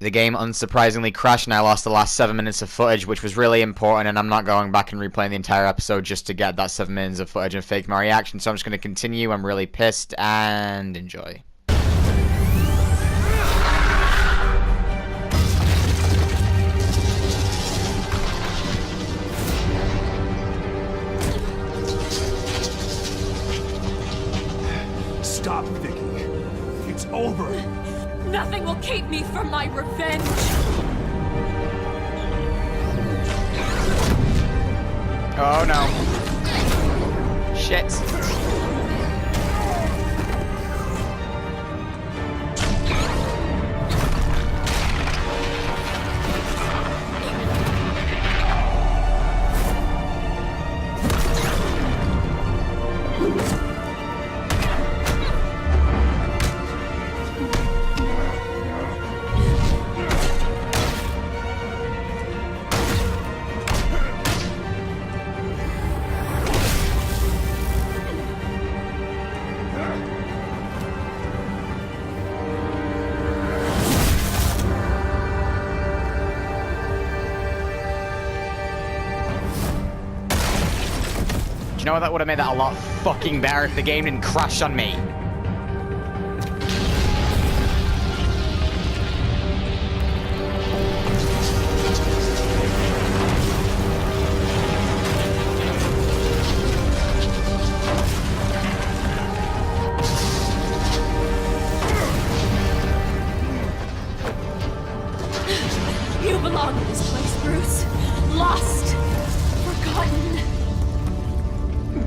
The game unsurprisingly crashed and I lost the last 7 minutes of footage, which was really important, and I'm not going back and replaying the entire episode just to get that 7 minutes of footage and fake my reaction, so I'm just going to continue. I'm really pissed, and enjoy. Stop, Vicky. It's over. Nothing will keep me from my revenge. Oh no. Shit. You know what? That would have made that a lot fucking better if the game didn't crash on me. You belong in this place, Bruce. Lost. Forgotten.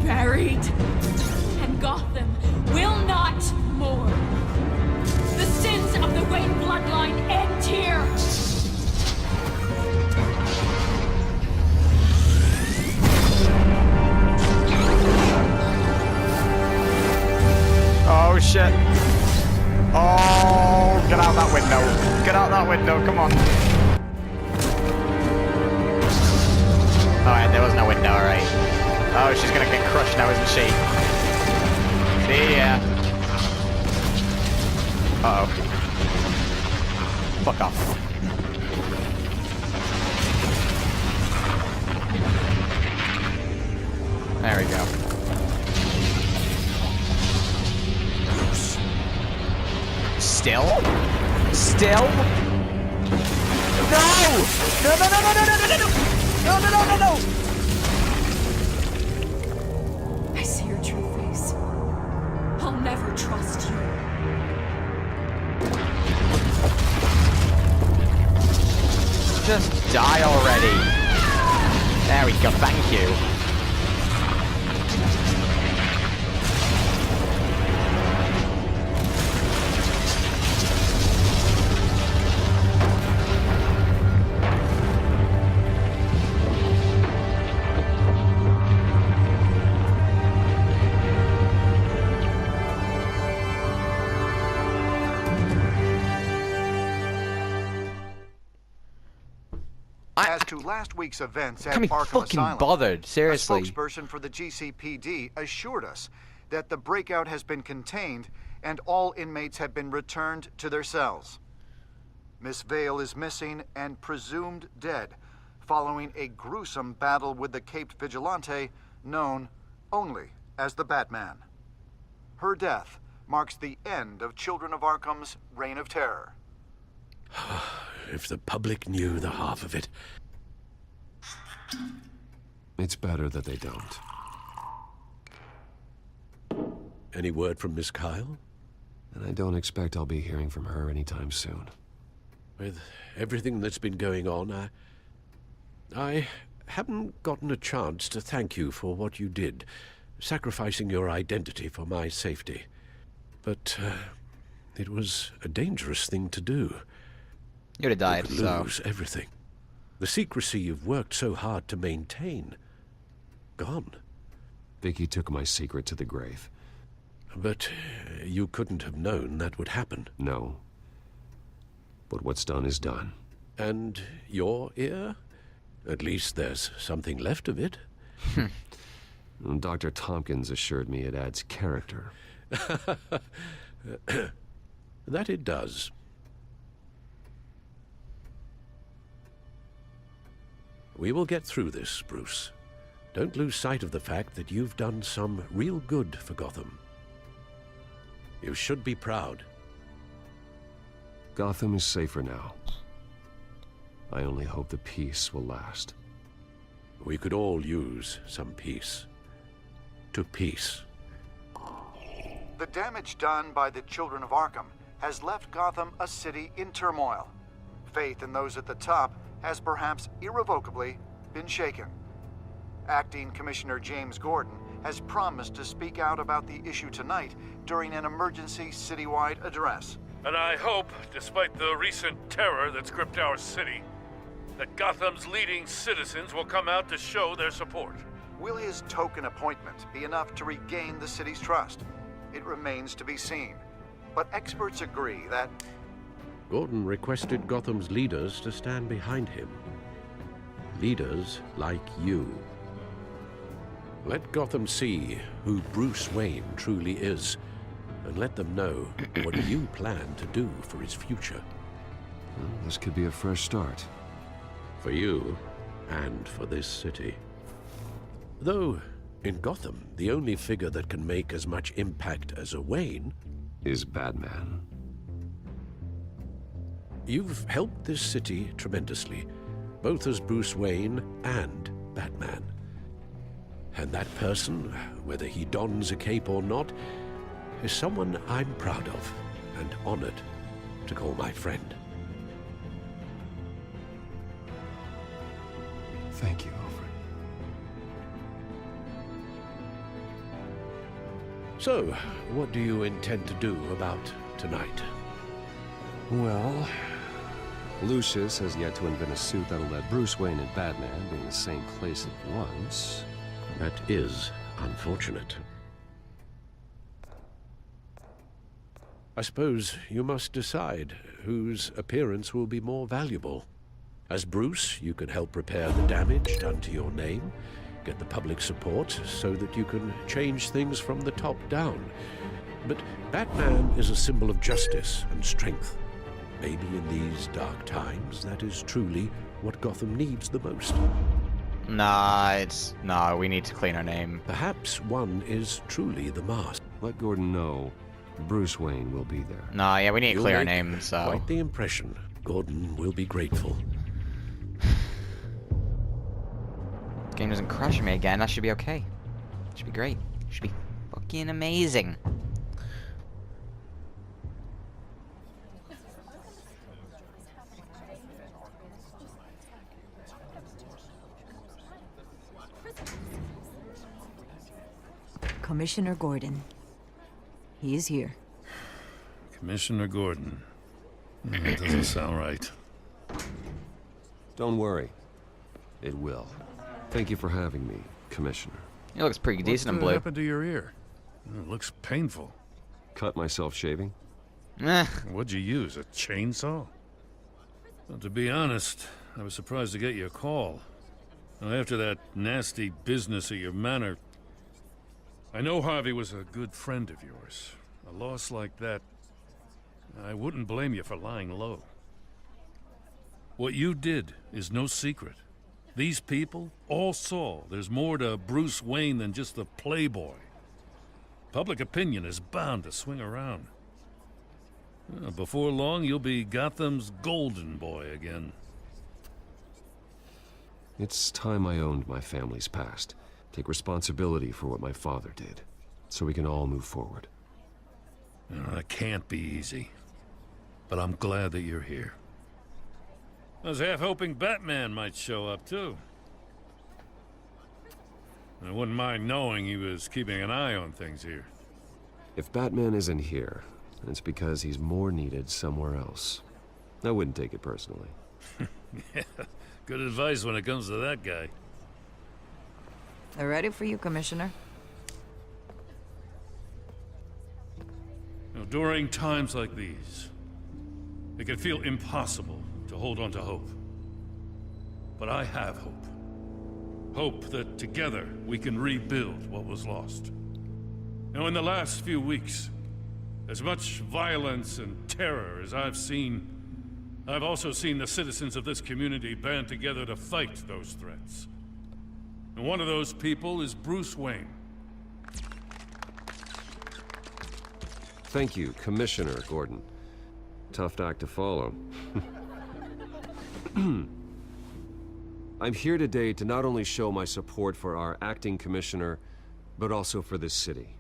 Buried. And Gotham will not mourn. The sins of the Wayne bloodline end here. Oh shit. Oh, get out that window. Get out that window, come on. Alright, there was no window, alright. Oh, she's gonna get crushed now, isn't she? See ya. Uh-oh. Fuck off. There we go. Still? Still? No! No, no, no, no, no, no, no, no! No, no, no, no, no! I see your true face. I'll never trust you. Just die already. There we go, thank you. As to last week's events at Can't be Arkham fucking Asylum, bothered, seriously. a spokesperson for the GCPD assured us that the breakout has been contained and all inmates have been returned to their cells. Miss Vale is missing and presumed dead following a gruesome battle with the caped vigilante known only as the Batman. Her death marks the end of Children of Arkham's reign of terror. If the public knew the half of it. It's better that they don't. Any word from Miss Kyle? And I don't expect I'll be hearing from her anytime soon. With everything that's been going on, I haven't gotten a chance to thank you for what you did, sacrificing your identity for my safety. But it was a dangerous thing to do. You'd have died, you could so... lose everything. The secrecy you've worked so hard to maintain. Gone. Vicky took my secret to the grave. But you couldn't have known that would happen. No. But what's done is done. And your ear? At least there's something left of it. Dr. Tompkins assured me it adds character. That it does. We will get through this, Bruce. Don't lose sight of the fact that you've done some real good for Gotham. You should be proud. Gotham is safer now. I only hope the peace will last. We could all use some peace. To peace. The damage done by the children of Arkham has left Gotham a city in turmoil. Faith in those at the top has perhaps irrevocably been shaken. Acting Commissioner James Gordon has promised to speak out about the issue tonight during an emergency citywide address. And I hope, despite the recent terror that's gripped our city, that Gotham's leading citizens will come out to show their support. Will his token appointment be enough to regain the city's trust? It remains to be seen. But experts agree that Gordon requested Gotham's leaders to stand behind him. Leaders like you. Let Gotham see who Bruce Wayne truly is, and let them know what you plan to do for his future. Well, this could be a fresh start. For you, and for this city. Though, in Gotham, the only figure that can make as much impact as a Wayne Is Batman. You've helped this city tremendously, both as Bruce Wayne and Batman. And that person, whether he dons a cape or not, is someone I'm proud of and honored to call my friend. Thank you, Alfred. So, what do you intend to do about tonight? Well, Lucius has yet to invent a suit that'll let Bruce Wayne and Batman be in the same place at once. That is unfortunate. I suppose you must decide whose appearance will be more valuable. As Bruce, you can help repair the damage done to your name, get the public support so that you can change things from the top down. But Batman is a symbol of justice and strength. Maybe in these dark times, that is truly what Gotham needs the most. Nah, we need to clean our name. Perhaps one is truly the mask. Let Gordon know Bruce Wayne will be there. Nah, yeah, we need to You'll clear our make name, so... Quite the impression. Gordon will be grateful. This game doesn't crush me again, that should be okay. Should be great. Should be fucking amazing. Commissioner Gordon. He is here. Commissioner Gordon. That doesn't sound right. Don't worry. It will. Thank you for having me, Commissioner. It looks pretty decent in What blue. happened to your ear? It looks painful. Cut myself shaving? Eh, What'd you use, a chainsaw? Well, to be honest, I was surprised to get your call. Now, after that nasty business at your manor, I know Harvey was a good friend of yours. A loss like that, I wouldn't blame you for lying low. What you did is no secret. These people all saw there's more to Bruce Wayne than just the playboy. Public opinion is bound to swing around. Before long, you'll be Gotham's golden boy again. It's time I owned my family's past. Take responsibility for what my father did, so we can all move forward. That can't be easy. But I'm glad that you're here. I was half hoping Batman might show up, too. I wouldn't mind knowing he was keeping an eye on things here. If Batman isn't here, it's because he's more needed somewhere else. I wouldn't take it personally. Yeah, good advice when it comes to that guy. They're ready for you, Commissioner. During times like these, it can feel impossible to hold on to hope. But I have hope. Hope that together we can rebuild what was lost. Now, in the last few weeks, as much violence and terror as I've seen, I've also seen the citizens of this community band together to fight those threats. And one of those people is Bruce Wayne. Thank you, Commissioner Gordon. Tough act to follow. I'm here today to not only show my support for our acting commissioner, but also for this city.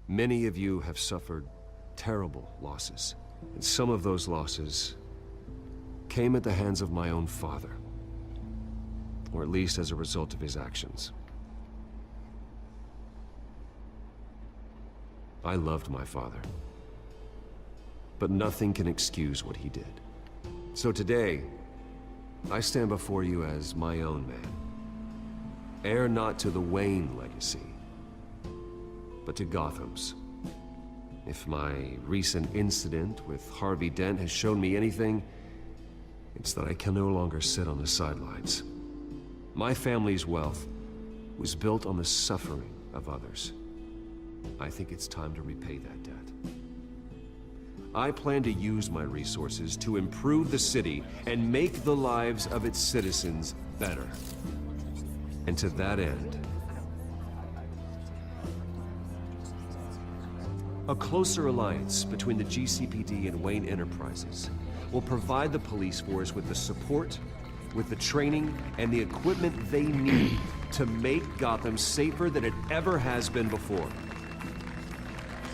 Many of you have suffered terrible losses, and some of those losses came at the hands of my own father, or at least as a result of his actions. I loved my father, but nothing can excuse what he did. So today, I stand before you as my own man. Heir not to the Wayne legacy, but to Gotham's. If my recent incident with Harvey Dent has shown me anything, it's that I can no longer sit on the sidelines. My family's wealth was built on the suffering of others. I think it's time to repay that debt. I plan to use my resources to improve the city and make the lives of its citizens better. And to that end, a closer alliance between the GCPD and Wayne Enterprises will provide the police force with the support, with the training, and the equipment they need to make Gotham safer than it ever has been before.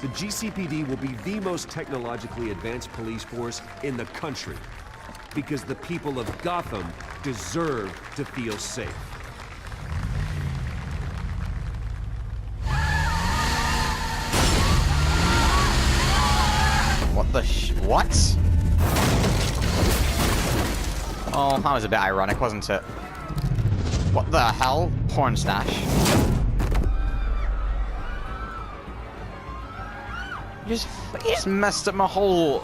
The GCPD will be the most technologically advanced police force in the country, because the people of Gotham deserve to feel safe. What the what? Oh, that was a bit ironic, wasn't it? What the hell? Porn stash. You just messed up my whole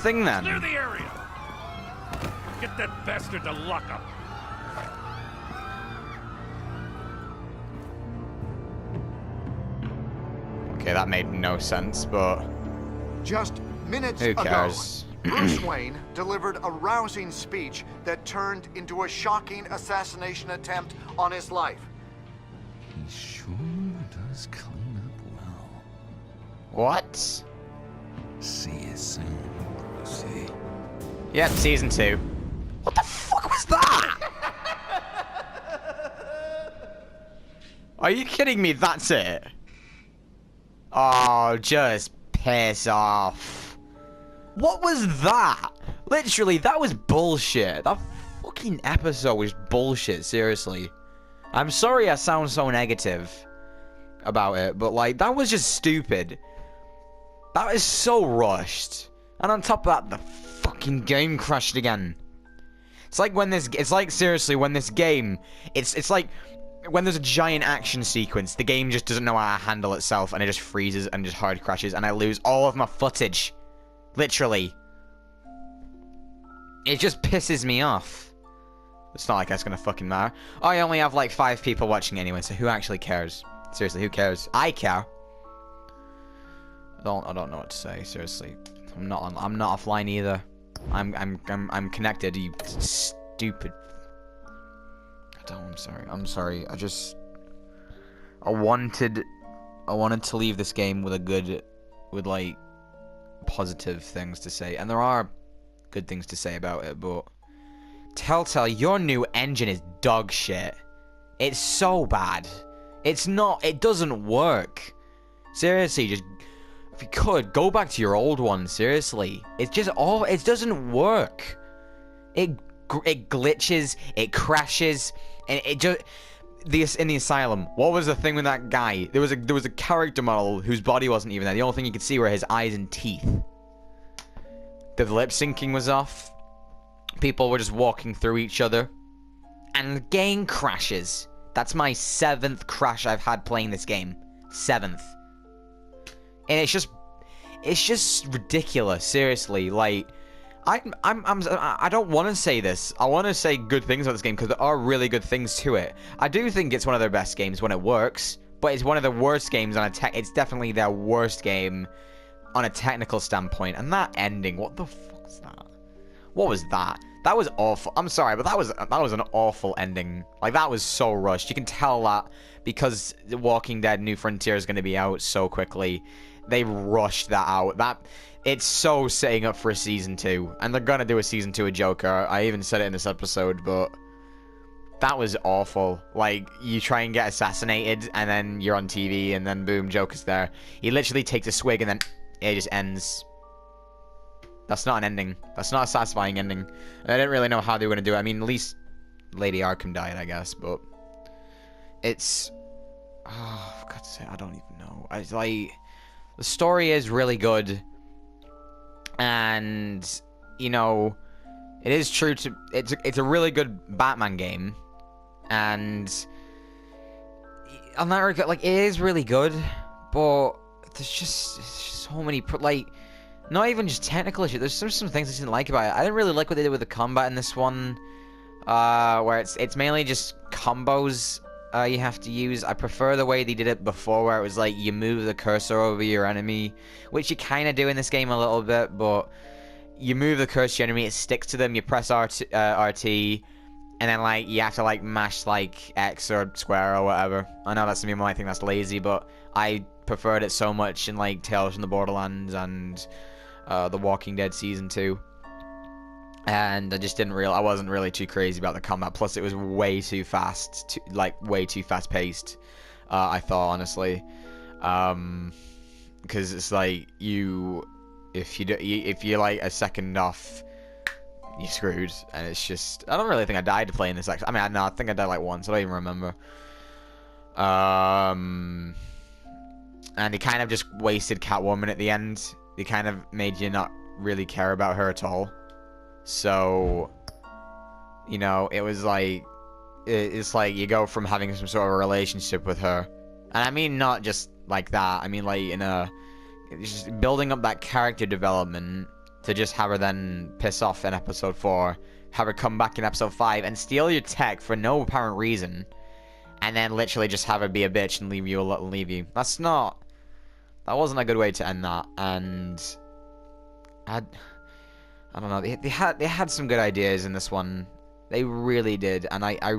thing then. Clear the area! Get that bastard to lock up! Okay, that made no sense, but Just minutes who ago, cares? Bruce Wayne delivered a rousing speech that turned into a shocking assassination attempt on his life. He sure does clean up well. What? See you soon, Brucey. Yep, season 2. What the fuck was that? Are you kidding me? That's it? Oh, just piss off. What was that? Literally, that was bullshit. That fucking episode was bullshit, seriously. I'm sorry I sound so negative about it, but like, that was just stupid. That is so rushed. And on top of that, the fucking game crashed again. It's like when this, it's like seriously, when this game, it's like when there's a giant action sequence, the game just doesn't know how to handle itself and it just freezes and just hard crashes and I lose all of my footage. Literally. It just pisses me off. It's not like that's gonna fucking matter. I only have like 5 people watching anyway, so who actually cares? Seriously, who cares? I care. I don't know what to say. Seriously, I'm not offline either. I'm connected. You stupid. I'm sorry. I wanted to leave this game with like positive things to say, and there are good things to say about it. But Telltale, your new engine is dog shit. It's so bad. It's not. It doesn't work. Seriously, just. If you could, go back to your old one, seriously. It's just all, it doesn't work. It glitches, it crashes, and it just, in the asylum, what was the thing with that guy? There was a character model whose body wasn't even there. The only thing you could see were his eyes and teeth. The lip syncing was off. People were just walking through each other. And the game crashes. That's my 7th crash I've had playing this game. 7th. And it's just ridiculous, seriously. Like, I don't want to say this. I want to say good things about this game because there are really good things to it. I do think it's one of their best games when it works, but it's one of the worst games on it's definitely their worst game on a technical standpoint. And that ending, what the fuck is that? What was that? That was awful. I'm sorry, but that was an awful ending. Like, that was so rushed. You can tell that because The Walking Dead New Frontier is going to be out so quickly. They rushed that out. It's so setting up for a season 2. And they're going to do a season 2 of Joker. I even said it in this episode, but that was awful. Like, you try and get assassinated, and then you're on TV, and then boom, Joker's there. He literally takes a swig, and then it just ends. That's not an ending. That's not a satisfying ending. And I didn't really know how they were going to do it. I mean, at least Lady Arkham died, I guess, but it's... Oh, for God's sake, I don't even know. It's like... The story is really good, and, you know, it is true to... It's a really good Batman game, and on that regard, like, it is really good, but there's just so many, like, not even just technical issues. There's some things I didn't like about it. I didn't really like what they did with the combat in this one, where it's mainly just combos you have to use. I prefer the way they did it before, where it was like you move the cursor over your enemy, which you kind of do in this game a little bit, but you move the cursor to your enemy, it sticks to them, you press RT, and then, like, you have to, like, mash, like, X or square or whatever. I know that's some people might think that's lazy, but I preferred it so much in, like, Tales from the Borderlands and The Walking Dead Season 2. And I wasn't really too crazy about the combat. Plus, it was way too fast, way too fast-paced, I thought, honestly. Because it's like, if you're, like, a second off, you're screwed. And it's just, I don't really think I died to playing this, actually. I mean, I think I died, like, once. I don't even remember. And they kind of just wasted Catwoman at the end. They kind of made you not really care about her at all. So, you know, it was like, it's like you go from having some sort of a relationship with her, and I mean not just like that, I mean like just building up that character development to just have her then piss off in episode 4, have her come back in episode 5 and steal your tech for no apparent reason, and then literally just have her be a bitch and leave you. That wasn't a good way to end that, and I don't know. They had some good ideas in this one. They really did, and I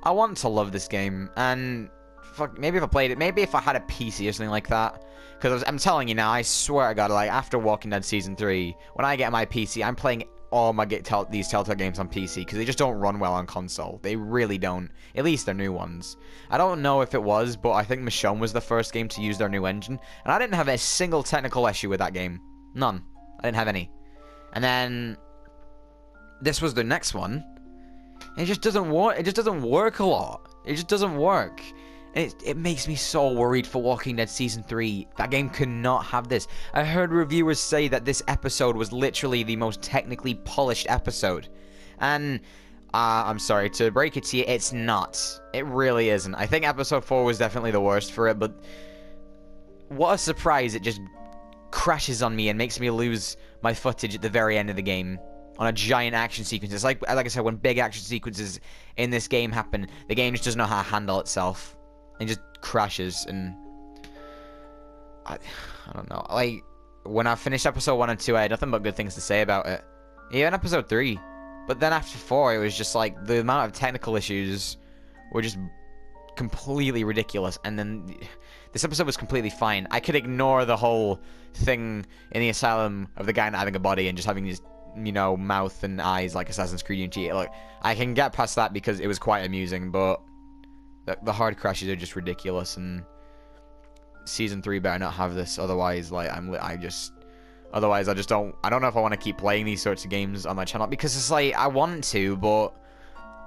want to love this game. And fuck, maybe if I played it, maybe if I had a PC or something like that. Because I'm telling you now, I swear to God, like after Walking Dead Season 3, when I get my PC, I'm playing all these Telltale games on PC because they just don't run well on console. They really don't. At least their new ones. I don't know if it was, but I think Michonne was the first game to use their new engine, and I didn't have a single technical issue with that game. None. I didn't have any. And then this was the next one. It just doesn't work. It just doesn't work a lot. It just doesn't work. And it makes me so worried for Walking Dead Season 3. That game could not have this. I heard reviewers say that this episode was literally the most technically polished episode. And I'm sorry to break it to you, it's not. It really isn't. I think episode 4 was definitely the worst for it, but what a surprise. It just crashes on me and makes me lose my footage at the very end of the game on a giant action sequence. It's like I said, when big action sequences in this game happen, the game just doesn't know how to handle itself and just crashes. And I don't know, like when I finished episode 1 and 2, I had nothing but good things to say about it, even episode 3, but then after 4 it was just like the amount of technical issues were just completely ridiculous. And then this episode was completely fine. I could ignore the whole thing in the asylum of the guy not having a body and just having his, you know, mouth and eyes like Assassin's Creed Unity. Look, I can get past that because it was quite amusing, but the hard crashes are just ridiculous, and Season 3 better not have this, otherwise, like, I just don't know if I want to keep playing these sorts of games on my channel, because it's like, I want to, but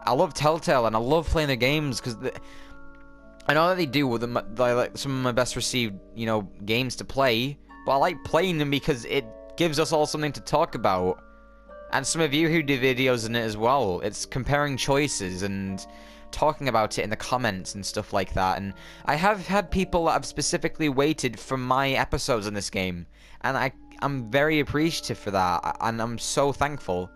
I love Telltale, and I love playing their games, because I know that they do with them, like some of my best received, you know, games to play, but I like playing them because it gives us all something to talk about. And some of you who do videos in it as well. It's comparing choices and talking about it in the comments and stuff like that. And I have had people that have specifically waited for my episodes in this game, and I'm very appreciative for that, and I'm so thankful.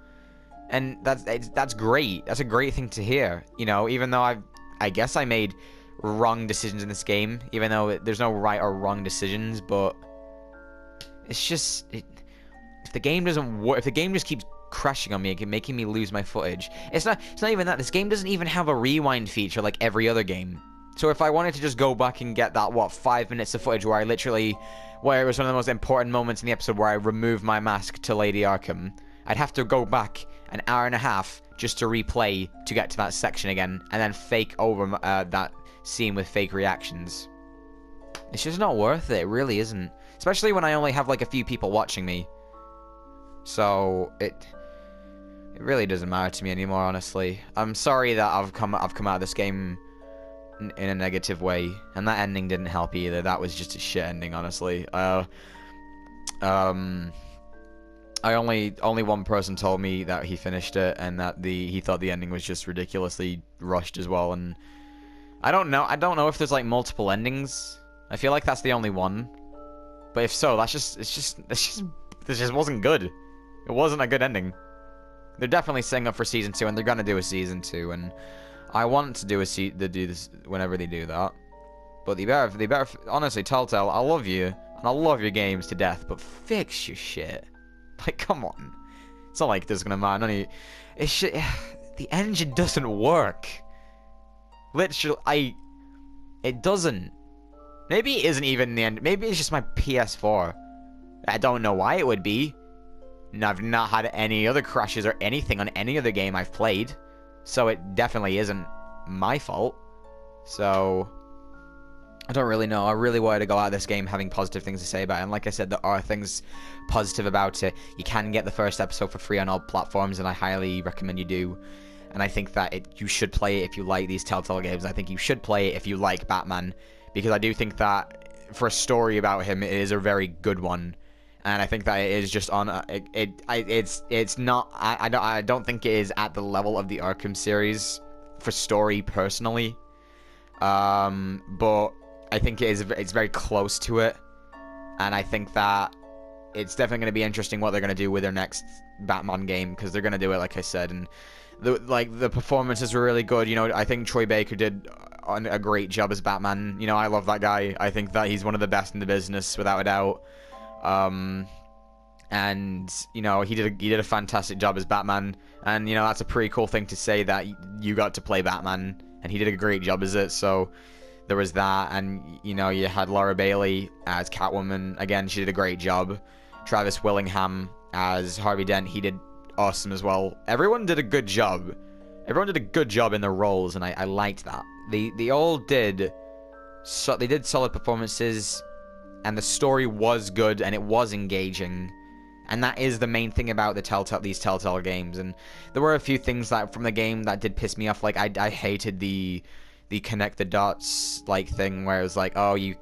And that's great. That's a great thing to hear. You know, even though I guess I made wrong decisions in this game, even though there's no right or wrong decisions, but it's just if the game doesn't work, if the game just keeps crashing on me, making me lose my footage. It's not even that. This game doesn't even have a rewind feature like every other game. So if I wanted to just go back and get that, 5 minutes of footage where where it was one of the most important moments in the episode where I removed my mask to Lady Arkham, I'd have to go back an hour and a half just to replay to get to that section again, and then fake over that scene with fake reactions. It's just not worth it. It really isn't. Especially when I only have like a few people watching me. So it really doesn't matter to me anymore, honestly. I'm sorry that I've come out of this game in a negative way, and that ending didn't help either. That was just a shit ending, honestly. Only one person told me that he finished it, and that he thought the ending was just ridiculously rushed as well. And I don't know if there's like multiple endings. I feel like that's the only one. But if so, this just wasn't good. It wasn't a good ending. They're definitely setting up for season 2, and they're gonna do a season 2, and I want to do do this whenever they do that. But they better honestly, Telltale, I love you, and I love your games to death, but fix your shit. Like, come on. It's not like this is gonna matter. The engine doesn't work. Literally, it doesn't. Maybe it isn't even the end. Maybe it's just my PS4. I don't know why it would be. And I've not had any other crashes or anything on any other game I've played. So it definitely isn't my fault. So I don't really know. I really wanted to go out of this game having positive things to say about it. And like I said, there are things positive about it. You can get the first episode for free on all platforms, and I highly recommend you do. And I think that you should play it if you like these Telltale games. I think you should play it if you like Batman, because I do think that for a story about him, it is a very good one. And I think that it is just on it's not. I don't think it is at the level of the Arkham series for story personally. But I think it's very close to it, and I think that it's definitely going to be interesting what they're going to do with their next Batman game, because they're going to do it, like I said, and the performances were really good. You know, I think Troy Baker did a great job as Batman. You know, I love that guy. I think that he's one of the best in the business, without a doubt. And you know, he did a fantastic job as Batman, and you know, that's a pretty cool thing to say, that you got to play Batman, and he did a great job as it. So there was that, and you know, you had Laura Bailey as Catwoman. Again, she did a great job. Travis Willingham as Harvey Dent, he did awesome as well. Everyone did a good job. Everyone did a good job in their roles, and I liked that. They all did. So they did solid performances, and the story was good, and it was engaging. And that is the main thing about these Telltale games. And there were a few things that from the game that did piss me off. Like I hated the connect the dots like thing, where it was like, oh, you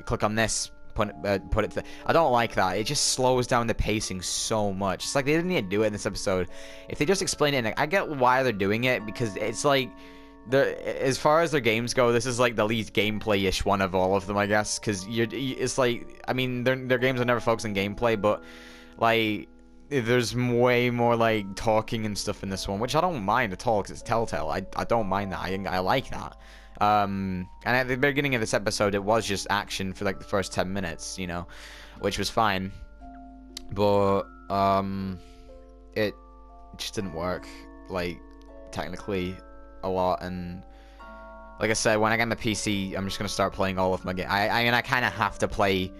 click on this, put it. I don't like that. It just slows down the pacing so much. It's like they didn't need to do it in this episode. If they just explain it, I get why they're doing it, because it's like, as far as their games go, this is like the least gameplay-ish one of all of them, I guess. Because it's like, I mean, their games are never focused on gameplay, but like, there's way more like talking and stuff in this one, which I don't mind at all, because it's Telltale. I don't mind that. I like that. And at the beginning of this episode, it was just action for like the first 10 minutes, you know, which was fine. But it just didn't work, like, technically a lot. And like I said, when I get my PC, I'm just gonna start playing all of my games. I mean, I kind of have to play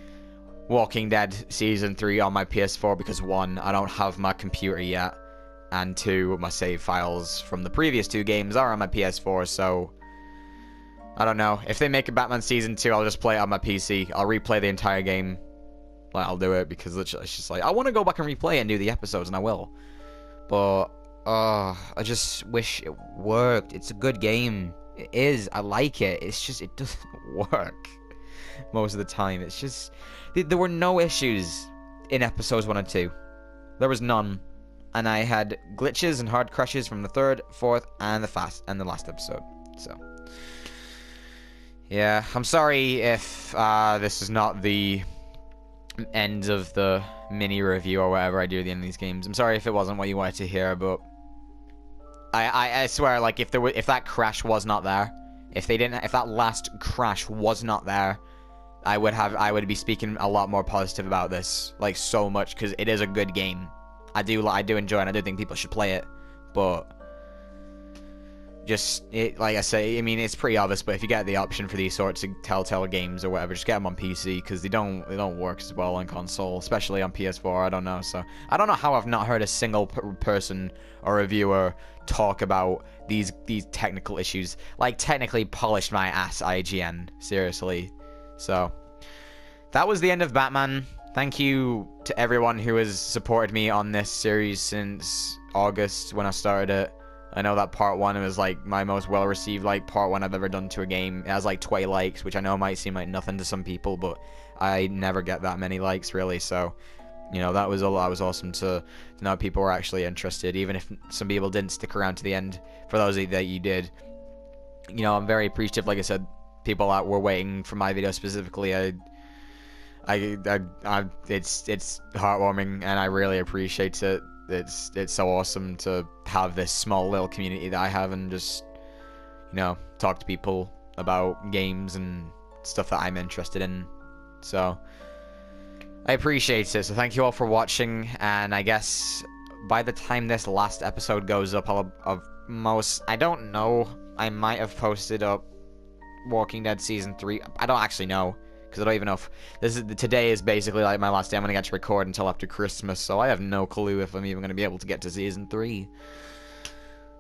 Walking Dead Season 3 on my PS4, because 1, I don't have my computer yet, and 2, my save files from the previous 2 games are on my PS4, so I don't know. If they make a Batman Season 2, I'll just play it on my PC. I'll replay the entire game. Like, I'll do it, because literally it's just like, I want to go back and replay and do the episodes, and I will. But, I just wish it worked. It's a good game. It is. I like it. It's just, it doesn't work most of the time. It's just, there were no issues in episodes 1 and 2. There was none. And I had glitches and hard crashes from the 3rd, 4th, and the last episode. So, yeah, I'm sorry if this is not the end of the mini review or whatever I do at the end of these games. I'm sorry if it wasn't what you wanted to hear, but I swear, like, if that crash was not there, if that last crash was not there, I would be speaking a lot more positive about this, like, so much, because it is a good game. I do enjoy, and I do think people should play it, but just like I say, I mean, it's pretty obvious, but if you get the option for these sorts of Telltale games or whatever, just get them on PC, because they don't work as well on console, especially on PS4. I don't know. So I don't know how I've not heard a single person or reviewer talk about these technical issues. Like, technically polished my ass, IGN, seriously. So that was the end of Batman. Thank you to everyone who has supported me on this series since August when I started it. I know that part 1 was like my most well-received like part 1 I've ever done to a game. It has like 20 likes, which I know might seem like nothing to some people, but I never get that many likes really. So, you know, that was awesome to know people were actually interested, even if some people didn't stick around to the end. For those that you did, you know, I'm very appreciative. Like I said, people that were waiting for my video specifically, it's heartwarming, and I really appreciate it. It's so awesome to have this small little community that I have, and just, you know, talk to people about games and stuff that I'm interested in. So I appreciate it. So thank you all for watching, and I guess by the time this last episode goes up, I don't know, I might have posted up Walking Dead Season 3. I don't actually know, because I don't even know if today is basically like my last day I'm going to get to record until after Christmas, so I have no clue if I'm even going to be able to get to Season 3,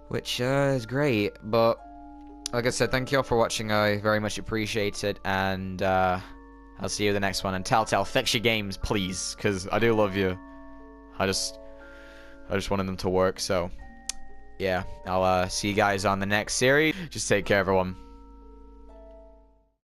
which is great. But like I said, thank you all for watching. I very much appreciate it, and I'll see you in the next one. And Telltale, fix your games, please, because I do love you. I just wanted them to work. So yeah, I'll see you guys on the next series. Just take care, everyone.